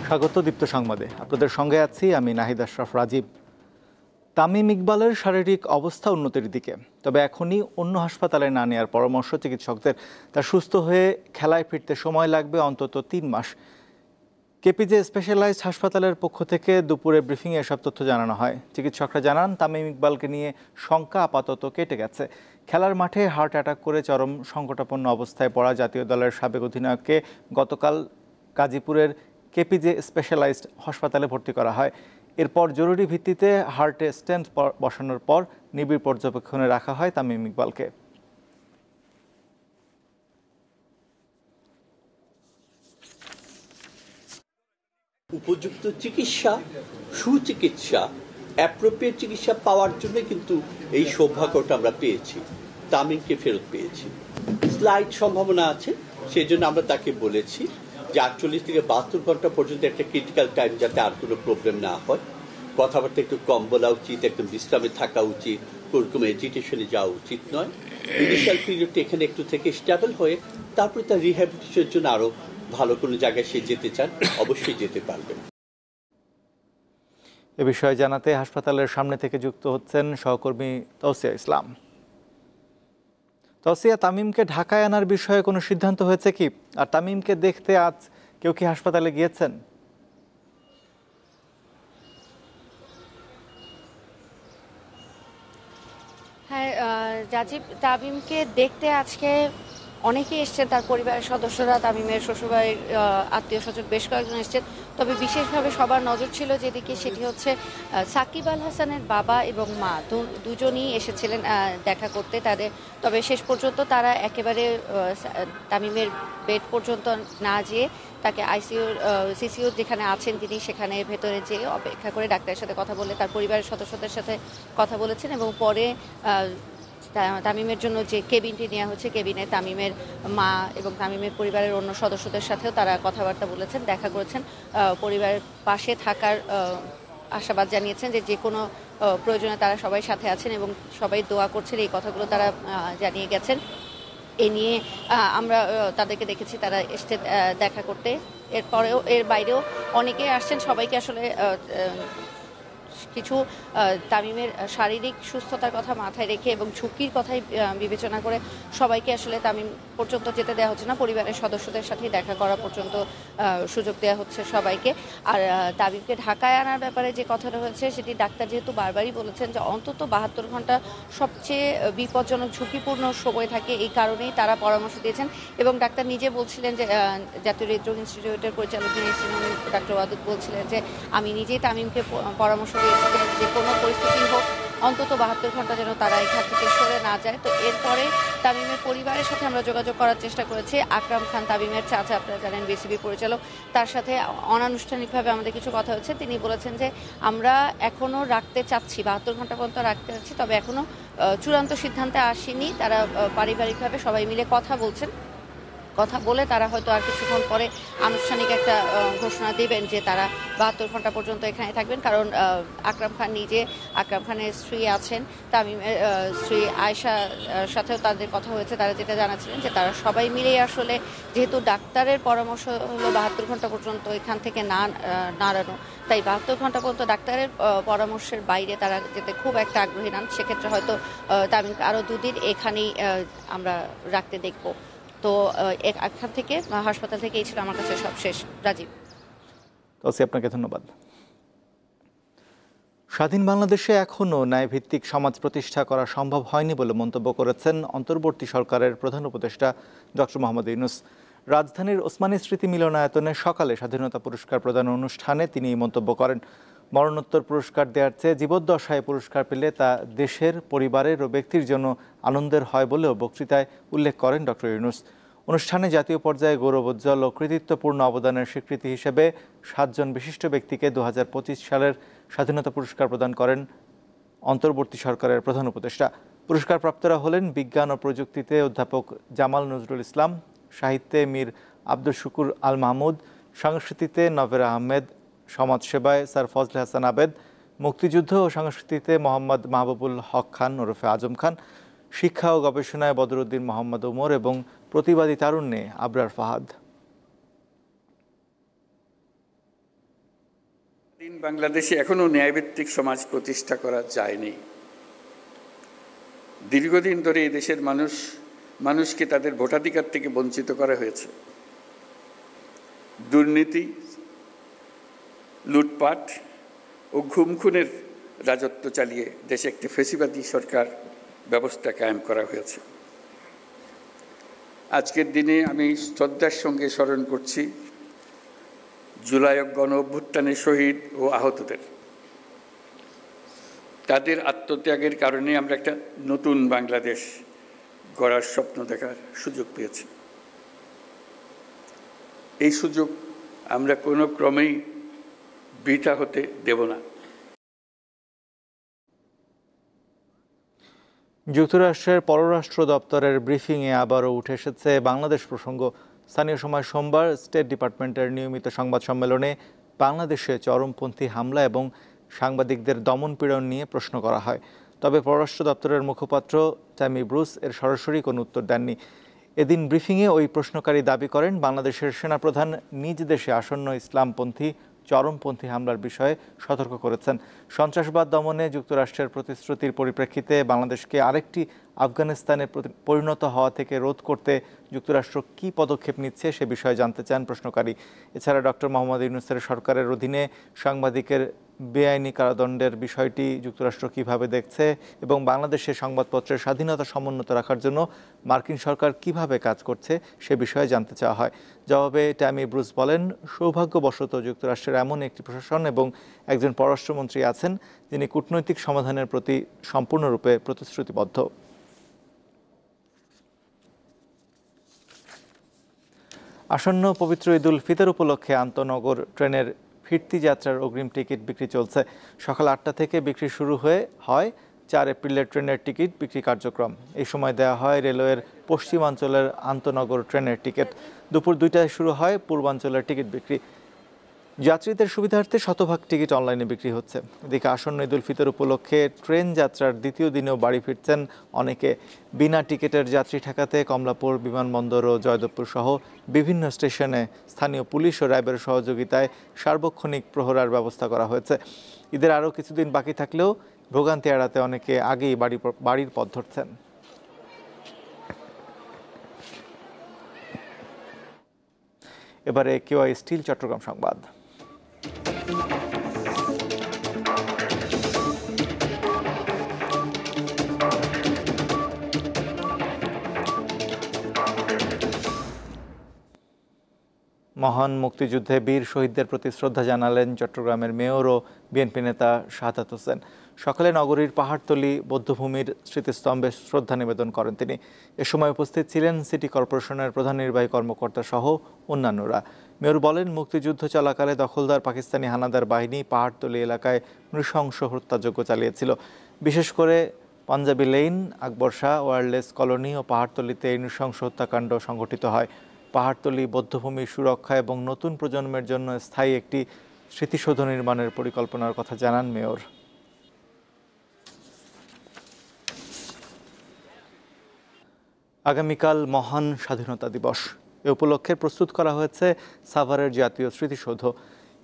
স্বাগত দীপ্ত সংবাদে। আপনাদের সঙ্গে আছি আমি নাহিদ আশরাফ রাজীব। তামিম ইকবালের শারীরিক অবস্থা উন্নতির দিকে, তবে এখনই অন্য হাসপাতালে না নেওয়ার পরামর্শ চিকিৎসকদের। তার সুস্থ হয়ে খেলায় ফিরতে সময় লাগবে অন্তত 3 মাস। কেপিজে স্পেশালাইজড হাসপাতালের পক্ষ থেকে দুপুরে ব্রিফিংয়ে এসব তথ্য জানানো হয়। চিকিৎসকরা জানান, তামিম ইকবালকে নিয়ে শঙ্কা আপাতত কেটে গেছে। খেলার মাঠে হার্ট অ্যাটাক করে চরম সংকটাপন্ন অবস্থায় পড়া জাতীয় দলের সাবেক অধিনায়ককে গতকাল গাজীপুরের কেপিজে স্পেশালাইজড হাসপাতালে ভর্তি করা হয়। এরপর জরুরি ভিত্তিতে হার্টে স্টেন্ট বসানোর পর নিবিড় পর্যবেক্ষণে রাখা হয় তামিম ইকবালকে। উপযুক্ত চিকিৎসা, সুচিকিৎসা, অ্যাপ্রোপ্রিয়েট চিকিৎসা পাওয়ার জন্য কিন্তু এই সৌভাগ্যটা আমরা পেয়েছি। তামিমকে ফেরত পেয়েছি। স্লাইড সম্ভাবনা আছে, সেই জন্য আমরা তাকে বলেছি যে 48 থেকে 72 ঘন্টা পর্যন্ত একটা ক্রিটিক্যাল টাইম, যাতে আর কোনো প্রবলেম না হয়। কথাবার্তা একটু কম বলা উচিত, একদম বিশ্রামে থাকা উচিত, কোনোরকম এজিটেশনে যাওয়া উচিত নয়। ইনিশিয়াল পিরিয়ডটা এখানে একটু থেকে স্টেবল হয়ে তারপরে তার রিহ্যাবিলিটেশনের জন্য আরো ভালো কোনো জায়গায় সে যেতে চান, অবশ্যই যেতে পারবেন। এ বিষয়ে জানাতে হাসপাতালের সামনে থেকে যুক্ত হচ্ছেন সহকর্মী তৌসিয়া ইসলাম। তৌসিয়া, তামিমকে ঢাকায় আনার বিষয়ে কোনো সিদ্ধান্ত হয়েছে কি? আর তামিমকে দেখতে আজ কেউ কি হাসপাতালে গিয়েছেন? হ্যাঁ রাজীব, তামিমকে দেখতে আজকে অনেকেই এসছেন, তার পরিবারের সদস্যরা, তামিমের শ্বশুরবাড়ির আত্মীয় স্বজন বেশ কয়েকজন এসছেন। তবে বিশেষভাবে সবার নজর ছিল যেদিকে, সেটি হচ্ছে সাকিব আল হাসানের বাবা এবং মা দুজনই এসেছিলেন দেখা করতে তাদের। তবে শেষ পর্যন্ত তারা একেবারে তামিমের বেড পর্যন্ত না যেয়ে তাকে সিসিউ যেখানে আছেন তিনি সেখানে ভেতরে যেয়ে অপেক্ষা করে ডাক্তারের সাথে কথা বলে তার পরিবারের সদস্যদের সাথে কথা বলেছেন এবং পরে তামিমের জন্য যে কেবিনটি নেওয়া হচ্ছে, কেবিনে তামিমের মা এবং তামিমের পরিবারের অন্য সদস্যদের সাথেও তারা কথাবার্তা বলেছেন, দেখা করেছেন। পরিবারের পাশে থাকার আশাবাদ জানিয়েছেন যে কোনো প্রয়োজনে তারা সবাই সাথে আছেন এবং সবাই দোয়া করছেন, এই কথাগুলো তারা জানিয়ে গেছেন। এ নিয়ে আমরা তাদেরকে দেখেছি, তারা এসে দেখা করতে। এরপরেও এর বাইরেও অনেকে আসছেন। সবাইকে আসলে কিছু তামিমের শারীরিক সুস্থতার কথা মাথায় রেখে এবং ঝুঁকির কথাই বিবেচনা করে সবাইকে আসলে তামিম পর্যন্ত যেতে দেওয়া হচ্ছে না, পরিবারের সদস্যদের সাথেই দেখা করা পর্যন্ত সুযোগ দেওয়া হচ্ছে সবাইকে। আর তামিমকে ঢাকায় আনার ব্যাপারে যে কথাটা হয়েছে, সেটি ডাক্তার যেহেতু বারবারই বলেছেন যে অন্তত 72 ঘন্টা সবচেয়ে বিপজ্জনক ঝুঁকিপূর্ণ সময় থাকে, এই কারণেই তারা পরামর্শ দিয়েছেন। এবং ডাক্তার নিজে বলছিলেন যে জাতীয় হৃদরোগ ইনস্টিটিউটের পরিচালক যিনি ছিলেন ডাক্তার ওয়াদুদ বলছিলেন যে আমি নিজেই তামিমকে পরামর্শ দিয়েছি যে কোনো পরিস্থিতি হোক অন্তত 72 ঘন্টা যেন তারা এখান থেকে সরে না যায়। তো এরপরে তামিমের পরিবারের সাথে আমরা যোগাযোগ করার চেষ্টা করেছি। আকরাম খান তামিমের চাচা, আপনারা জানেন বিসিবি পরিচালক, তার সাথে অনানুষ্ঠানিকভাবে আমাদের কিছু কথা হচ্ছে। তিনি বলেছেন যে আমরা এখনও রাখতে চাচ্ছি, 72 ঘন্টা পর্যন্ত রাখতে চাচ্ছি, তবে এখনও চূড়ান্ত সিদ্ধান্তে আসেনি। তারা পারিবারিকভাবে সবাই মিলে কথা বলছেন। কথা বলে তারা হয়তো আর কিছুক্ষণ পরে আনুষ্ঠানিক একটা ঘোষণা দেবেন যে তারা 72 ঘন্টা পর্যন্ত এখানে থাকবেন। কারণ আকরাম খান নিজে, আকরাম খানের স্ত্রী আছেন, তামিমের স্ত্রী আয়েশার সাথেও তাদের কথা হয়েছে। তারা যেটা জানাচ্ছিলেন যে তারা সবাই মিলেই আসলে, যেহেতু ডাক্তারের পরামর্শ হলো 72 ঘন্টা পর্যন্ত এখান থেকে না নাড়ানো, তাই 72 ঘন্টা পর্যন্ত ডাক্তারের পরামর্শের বাইরে তারা যেতে খুব একটা আগ্রহী নন। সেক্ষেত্রে হয়তো তামিমকে আরও 2 দিন এখানেই আমরা রাখতে দেখব। তো এখান থেকে হাসপাতাল থেকে এই ছিল আমার কাছে সব শেষ। রাজীব, আপনাকে ধন্যবাদ। স্বাধীন বাংলাদেশে এখনও ন্যায়ভিত্তিক সমাজ প্রতিষ্ঠা করা সম্ভব হয়নি বলে মন্তব্য করেছেন অন্তর্বর্তী সরকারের প্রধান উপদেষ্টা ডক্টর মোহাম্মদ ইউনূস। রাজধানীর ওসমানী স্মৃতি মিলনায়তনে সকালে স্বাধীনতা পুরস্কার প্রদান অনুষ্ঠানে তিনি এই মন্তব্য করেন। মরণোত্তর পুরস্কার দেওয়ার চেয়ে জীবদ্দশায় পুরস্কার পেলে তা দেশের, পরিবারের ও ব্যক্তির জন্য আনন্দের হয় বলেও বক্তৃতায় উল্লেখ করেন ডক্টর ইউনূস। অনুষ্ঠানে জাতীয় পর্যায়ে গৌরবোজ্জ্বল ও কৃতিত্বপূর্ণ অবদানের স্বীকৃতি হিসেবে 7 জন বিশিষ্ট ব্যক্তিকে 2025 সালের স্বাধীনতা পুরস্কার প্রদান করেন অন্তর্বর্তী সরকারের প্রধান উপদেষ্টা। পুরস্কারপ্রাপ্তরা হলেন বিজ্ঞান ও প্রযুক্তিতে অধ্যাপক জামাল নজরুল ইসলাম, সাহিত্যে মীর আব্দুল শুকুর আল মাহমুদ, সংস্কৃতিতে নভেরা আহমেদ, সমাজসেবায় স্যার ফজলে হাসান আবেদ, মুক্তিযুদ্ধ ও সংস্কৃতিতে মোহাম্মদ মাহবুবুল হক খান ওরফে আজম খান, শিক্ষা ও গবেষণায় বদরুদ্দিন মোহাম্মদ ওমর এবং প্রতিবাদী তারুণ্যে আবরার ফাহাদ। বাংলাদেশে এখনো ন্যায়ভিত্তিক সমাজ প্রতিষ্ঠা করা যায়নি। দীর্ঘদিন ধরে এই দেশের মানুষকে তাদের ভোটাধিকার থেকে বঞ্চিত করা হয়েছে। দুর্নীতি, লুটপাট ও খুনের রাজত্ব চালিয়ে দেশে একটি ফ্যাসিবাদী সরকার ব্যবস্থা কায়েম করা হয়েছে। আজকের দিনে আমি শ্রদ্ধার সঙ্গে স্মরণ করছি জুলাই গণ অভ্যুত্থানের শহীদ ও আহতদের। তাদের আত্মত্যাগের কারণে আমরা একটা নতুন বাংলাদেশ গড়ার স্বপ্ন দেখার সুযোগ পেয়েছি। এই সুযোগ আমরা কোনো ক্রমেই বৃথা হতে দেব না। যুক্তরাষ্ট্রের পররাষ্ট্র দপ্তরের ব্রিফিংয়ে আবারও উঠে এসেছে বাংলাদেশ প্রসঙ্গ। স্থানীয় সময় সোমবার স্টেট ডিপার্টমেন্টের নিয়মিত সংবাদ সম্মেলনে বাংলাদেশে চরমপন্থী হামলা এবং সাংবাদিকদের দমনপীড়ন নিয়ে প্রশ্ন করা হয়। তবে পররাষ্ট্র দপ্তরের মুখপাত্র ট্যামি ব্রুস এর সরাসরি কোনো উত্তর দেননি। এদিন ব্রিফিংয়ে ওই প্রশ্নকারী দাবি করেন বাংলাদেশের সেনাপ্রধান নিজ দেশে আসন্ন ইসলামপন্থী চরমপন্থী হামলার বিষয়ে সতর্ক করেছেন। সন্ত্রাসবাদ দমনে যুক্তরাষ্ট্রের প্রতিশ্রুতির পরিপ্রেক্ষিতে বাংলাদেশকে আরেকটি আফগানিস্তানে পরিণত হওয়া থেকে রোধ করতে যুক্তরাষ্ট্র কী পদক্ষেপ নিচ্ছে সে বিষয়ে জানতে চান প্রশ্নকারী। এছাড়া ডক্টর মোহাম্মদ ইউনূসের সরকারের অধীনে সাংবাদিকের বেআইনি কারাদণ্ডের বিষয়টি যুক্তরাষ্ট্র কিভাবে দেখছে এবং বাংলাদেশের সংবাদপত্রের স্বাধীনতা সমুন্নত রাখার জন্য মার্কিন সরকার কিভাবে কাজ করছে সে বিষয়ে জানতে চাওয়া হয়। জবাবে ট্যামি ব্রুস বলেন, সৌভাগ্যবশত যুক্তরাষ্ট্রের এমন একটি প্রশাসন এবং একজন পররাষ্ট্রমন্ত্রী আছেন যিনি কূটনৈতিক সমাধানের প্রতি সম্পূর্ণরূপে প্রতিশ্রুতিবদ্ধ। আসন্ন পবিত্র ঈদুল ফিতর উপলক্ষে আন্তনগর ট্রেনের ফিরতি যাত্রার অগ্রিম টিকিট বিক্রি চলছে। সকাল 8টা থেকে বিক্রি শুরু হয় 4 এপ্রিলের ট্রেনের টিকিট বিক্রি কার্যক্রম। এই সময় দেওয়া হয় রেলওয়ের পশ্চিমাঞ্চলের আন্তনগর ট্রেনের টিকিট। দুপুর 2টায় শুরু হয় পূর্বাঞ্চলের টিকিট বিক্রি। যাত্রীদের সুবিধার্থে শতভাগ টিকিট অনলাইনে বিক্রি হচ্ছে। এদিকে আসন্ন ঈদুল ফিতর উপলক্ষে ট্রেন যাত্রার দ্বিতীয় দিনেও বাড়ি ফিরছেন অনেকে। বিনা টিকিটের যাত্রী ঠেকাতে কমলাপুর বিমানবন্দর ও জয়দেবপুর সহ বিভিন্ন স্টেশনে স্থানীয় পুলিশ ও র্যাবের সহযোগিতায় সার্বক্ষণিক প্রহরার ব্যবস্থা করা হয়েছে। ঈদের আরও কিছুদিন বাকি থাকলেও ভোগান্তি এড়াতে অনেকে আগেই বাড়ির পথ ধরছেন। এবারে কেওয়াই স্টিল চট্টগ্রাম সংবাদ। মহান মুক্তিযুদ্ধে বীর শহীদদের প্রতি শ্রদ্ধা জানালেন চট্টগ্রামের মেয়র ও বিএনপি নেতা শাহাদাত হোসেন। সকালে নগরীর পাহাড়তলী বৌদ্ধভূমির স্মৃতিস্তম্ভে শ্রদ্ধা নিবেদন করেন তিনি। এ সময় উপস্থিত ছিলেন সিটি কর্পোরেশনের প্রধান নির্বাহী কর্মকর্তা সহ অন্যান্যরা। মেয়র বলেন, মুক্তিযুদ্ধ চলাকালে দখলদার পাকিস্তানি হানাদার বাহিনী পাহাড়তলী এলাকায় নৃশংস হত্যাযজ্ঞ চালিয়েছিল। বিশেষ করে পাঞ্জাবি লেইন, আকবর শাহ, ওয়্যারলেস কলোনি ও পাহাড়তলীতে এই নৃশংস হত্যাকাণ্ড সংঘটিত হয়। পাহাড়তলী বৌদ্ধভূমি সুরক্ষা এবং নতুন প্রজন্মের জন্য স্থায়ী একটি স্মৃতিসৌধ নির্মাণের পরিকল্পনার কথা জানান মেয়র। আগামীকাল মহান স্বাধীনতা দিবস। এ উপলক্ষে প্রস্তুত করা হয়েছে সাভারের জাতীয় স্মৃতিসৌধ।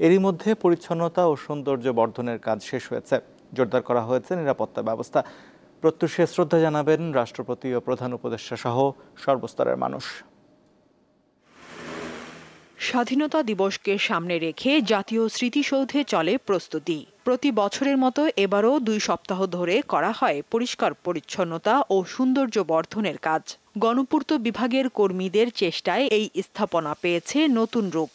এরই মধ্যে পরিচ্ছন্নতা ও সৌন্দর্য বর্ধনের কাজ শেষ হয়েছে। জোরদার করা হয়েছে নিরাপত্তা ব্যবস্থা। প্রত্যুষে শ্রদ্ধা জানাবেন রাষ্ট্রপতি ও প্রধান উপদেষ্টা সহ সর্বস্তরের মানুষ। স্বাধীনতা দিবসকে সামনে রেখে জাতীয় স্মৃতিসৌধে চলে প্রস্তুতি। প্রতি বছরের মতো এবারও 2 সপ্তাহ ধরে করা হয় পরিষ্কার পরিচ্ছন্নতা ও সৌন্দর্য বর্ধনের কাজ। গণপূর্ত বিভাগের কর্মীদের চেষ্টায় এই স্থাপনা পেয়েছে নতুন রূপ।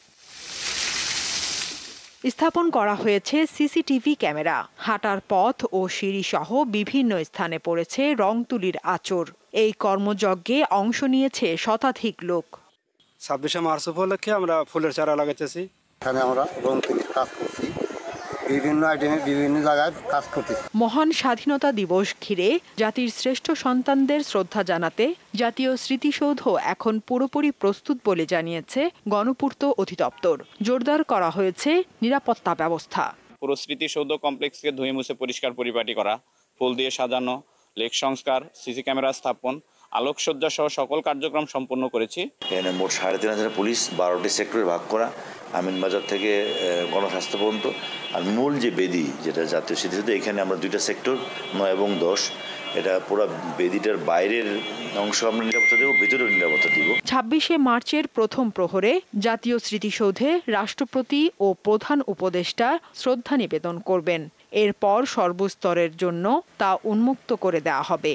স্থাপন করা হয়েছে সিসিটিভি ক্যামেরা। হাঁটার পথ ও সিঁড়ি সহ বিভিন্ন স্থানে পড়েছে রং তুলির আঁচড়। এই কর্মযজ্ঞে অংশ নিয়েছে শতাধিক লোক। 26শে মার্চ উপলক্ষে আমরা ফুলের চারা লাগাইতেছি। এখানে আমরা রং তুলির কাজ করছি, বিভিন্ন আইটেমে বিভিন্ন জায়গায় কাজ করতেছি। মহান স্বাধীনতা দিবস ঘিরে জাতির শ্রেষ্ঠ সন্তানদের শ্রদ্ধা জানাতে জাতীয় স্মৃতিসৌধ এখন পুরোপুরি প্রস্তুত বলে জানিয়েছে গণপূর্ত অধিদপ্তর। জোরদার করা হয়েছে নিরাপত্তা ব্যবস্থা। পুরো স্মৃতিসৌধ কমপ্লেক্সকে ধুয়ে মুছে পরিষ্কার পরিপাটি করা, ফুল দিয়ে সাজানো, লেক সংস্কার, সিসি ক্যামেরা স্থাপন, আলোকসজ্জা সহ সকল কার্যক্রম সম্পন্ন করেছি। এখানে মোট 3,500 পুলিশ, 12টি সেক্টরে ভাগ করা, আমিনবাজার থেকে গণস্বাস্থ্য পর্যন্ত আর মূল যে বেদি যেটা জাতীয় স্মৃতিসৌধ, এখানে আমরা দুইটা সেক্টর 9 এবং 10, এটা পুরো বেদিটার বাইরের অংশ আমরা নিরাপত্তা দেবো, ভিতরেও নিরাপত্তা দিব। 26শে মার্চের প্রথম প্রহরে জাতীয় স্মৃতিসৌধে রাষ্ট্রপতি ও প্রধান উপদেষ্টা শ্রদ্ধা নিবেদন করবেন। এরপর সর্বস্তরের জন্য তা উন্মুক্ত করে দেওয়া হবে।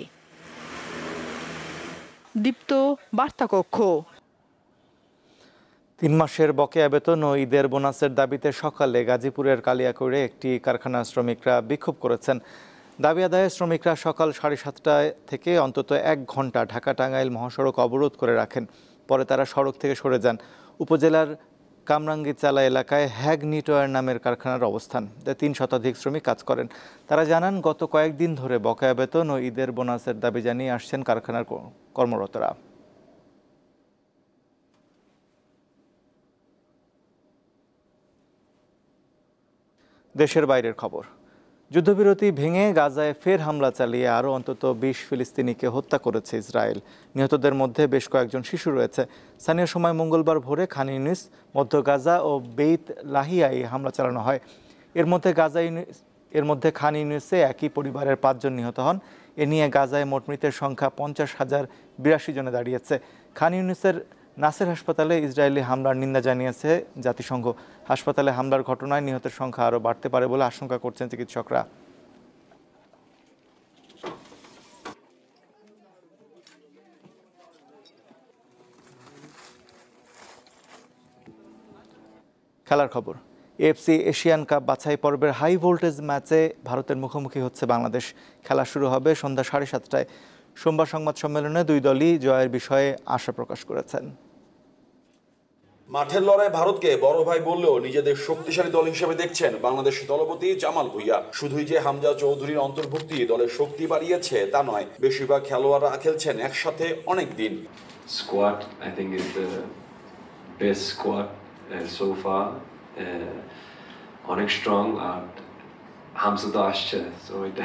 দীপ্ত, বার্তাকক্ষ। 3 মাসের বকেয়া বেতন ও ঈদের বোনাসের দাবিতে সকালে গাজীপুরের কালিয়াকৈরে একটি কারখানার শ্রমিকরা বিক্ষোভ করেছেন। দাবি আদায়ে শ্রমিকরা সকাল 7:30 থেকে অন্তত 1 ঘন্টা ঢাকা-টাঙ্গাইল মহাসড়ক অবরোধ করে রাখেন। পরে তারা সড়ক থেকে সরে যান। উপজেলার কামরাঙ্গীচালা এলাকায় হ্যাগ নিটওয়্যার নামের কারখানার অবস্থান, 3 শতাধিক শ্রমিক কাজ করেন। তারা জানান, গত কয়েকদিন ধরে বকেয়া বেতন ও ঈদের বোনাসের দাবি জানিয়ে আসছেন কারখানার কর্মরতরা। দেশের বাইরের খবর। যুদ্ধবিরতি ভেঙে গাজায় ফের হামলা চালিয়ে আরও অন্তত 20 ফিলিস্তিনিকে হত্যা করেছে ইসরায়েল। নিহতদের মধ্যে বেশ কয়েকজন শিশু রয়েছে। স্থানীয় সময় মঙ্গলবার ভোরে খান ইউনিস, মধ্য গাজা ও বেইত লাহিয়ায় হামলা চালানো হয়। এর মধ্যে খান ইউনিসে একই পরিবারের 5 জন নিহত হন। এ নিয়ে গাজায় মোট মৃতের সংখ্যা 50,082 জনে দাঁড়িয়েছে। খান ইউনিসের নাসের হাসপাতালে ইসরায়েলি হামলার নিন্দা জানিয়েছে জাতিসংঘ। হাসপাতালে হামলার ঘটনায় নিহতের সংখ্যা আরও বাড়তে পারে বলে আশঙ্কা করছেন চিকিৎসকরা। খেলার খবর। এএফসি এশিয়ান কাপ বাছাই পর্বের হাই ভোল্টেজ ম্যাচে ভারতের মুখোমুখি হচ্ছে বাংলাদেশ। খেলা শুরু হবে সন্ধ্যা 7:30টায়। সোমবার সংবাদ সম্মেলনে দুই দলই জয়ের বিষয়ে আশা প্রকাশ করেছেন। মাঠের লড়াই ভারতকে বড় ভাই বললেও নিজেদের শক্তিশালী দল হিসেবে দেখছেন বাংলাদেশ দলপতি জামাল ভুঁইয়া। শুধুই যে হামজা চৌধুরীর অন্তর্ভুক্তি দলের শক্তি বাড়িয়েছে তা নয়, বেশিরভাগ খেলোয়াড়রা খেলছেন একসাথে অনেক দিন। Squad I think is the best squad so far. অনেক strong আর হামজা তো আসছে, so it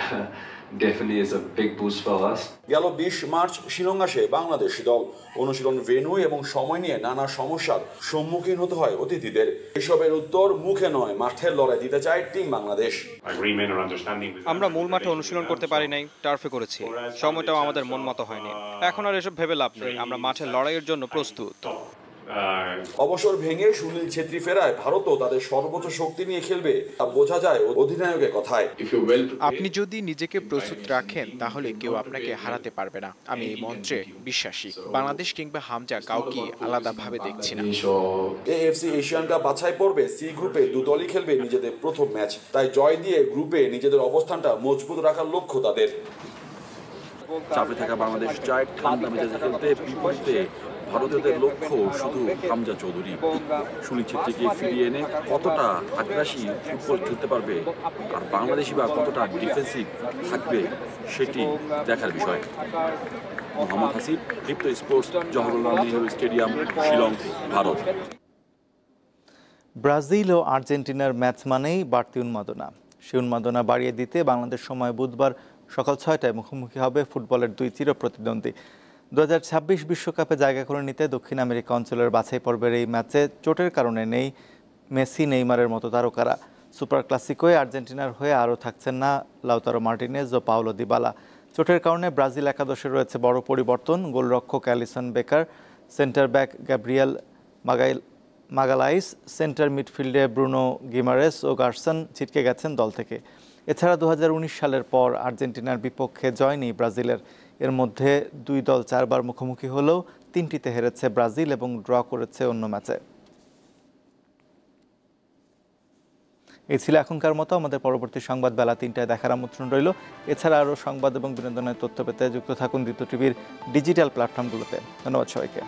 definitely is a big boost for us. গেল 20 মার্চ শিলং আসে বাংলাদেশ দল। অনুশীলন ভেন্যু এবং সময় নিয়ে নানা সমস্যার সম্মুখীন হতে হয় অতিথিদের। এসবের উত্তর মুখে নয়, মাঠের লড়াই দিতে চায় টিম বাংলাদেশ। আমরা মূল মাঠে অনুশীলন করতে পারি নাই, টার্ফে করেছি। সময়টাও আমাদের মন মতো হয়নি। এখন আর এসব ভেবে লাভ নেই, আমরা মাঠের লড়াইয়ের জন্য প্রস্তুত। অবসর ভেঙে সুনীল ছেত্রী ফেরায় ভারতও তাদের সর্বোচ্চ শক্তি নিয়ে খেলবে, তা বোঝা যায় অধিনায়কের কথায়। আপনি যদি নিজেকে প্রস্তুত রাখেন তাহলে কেউ আপনাকে হারাতে পারবে না। আমি এই মন্ত্রে বিশ্বাসী। বাংলাদেশ কিংবা হামজা কাউকে আলাদাভাবে দেখছি না। এএফসি এশিয়ান কাপ বাছাই পর্বে সি গ্রুপে দু দলই খেলবে নিজেদের প্রথম ম্যাচ। তাই জয় দিয়ে গ্রুপে নিজেদের অবস্থানটা মজবুত রাখার লক্ষ্য তাদের। চাপে থাকা বাংলাদেশ চায় ঠান্ডা মেজাজে খেলতে, বিপরীতে ভারতীয়দের লক্ষ্য শুধু হামজা চৌধুরী। সুনীল ছেত্রীকে ফিরিয়ে এনে কতটা আগ্রাসী ফুটবল খেলতে পারবে আর বাংলাদেশি বা কতটা ডিফেন্সিভ থাকবে সেটি দেখার বিষয়। Mohammad Hasib, Deepto sports, Jawaharlal Nehru stadium, Shillong, Bharat. Brazil ও আর্জেন্টিনার ম্যাচ মানেই বাড়তি উন্মাদনা। সেই উন্মাদনা বাড়িয়ে দিতে বাংলাদেশ সময় বুধবার সকাল 6টায় মুখোমুখি হবে ফুটবলের দুই চিরপ্রতিদ্বন্দ্বী। 2026 বিশ্বকাপে জায়গা করে নিতে দক্ষিণ আমেরিকা অঞ্চলের বাছাই পর্বের এই ম্যাচে চোটের কারণে নেই মেসি, নেইমারের মতো তারকারা। সুপার ক্লাসিকোয় আর্জেন্টিনার হয়ে আরও থাকছেন না লাউতারো মার্টিনেজ ও পাওলো দিবালা। চোটের কারণে ব্রাজিল একাদশে রয়েছে বড় পরিবর্তন। গোলরক্ষক Alisson Becker, centre back Gabriel Magalhaes, centre মিডফিল্ডে ব্রুনো গিমারেস ও গার্সন ছিটকে গেছেন দল থেকে। এছাড়া 2019 সালের পর আর্জেন্টিনার বিপক্ষে জয় নেই ব্রাজিলের। এর মধ্যে দুই দল 4 বার মুখোমুখি হলেও 3টিতে হেরেছে ব্রাজিল এবং ড্র করেছে অন্য ম্যাচে। এই ছিল এখনকার মতো। আমাদের পরবর্তী সংবাদ বেলা 3টায় দেখার আমন্ত্রণ রইল। এছাড়া আরও সংবাদ এবং বিনোদনের তথ্য পেতে যুক্ত থাকুন দ্বিতীয় টিভির ডিজিটাল প্ল্যাটফর্মগুলোতে। ধন্যবাদ সবাইকে।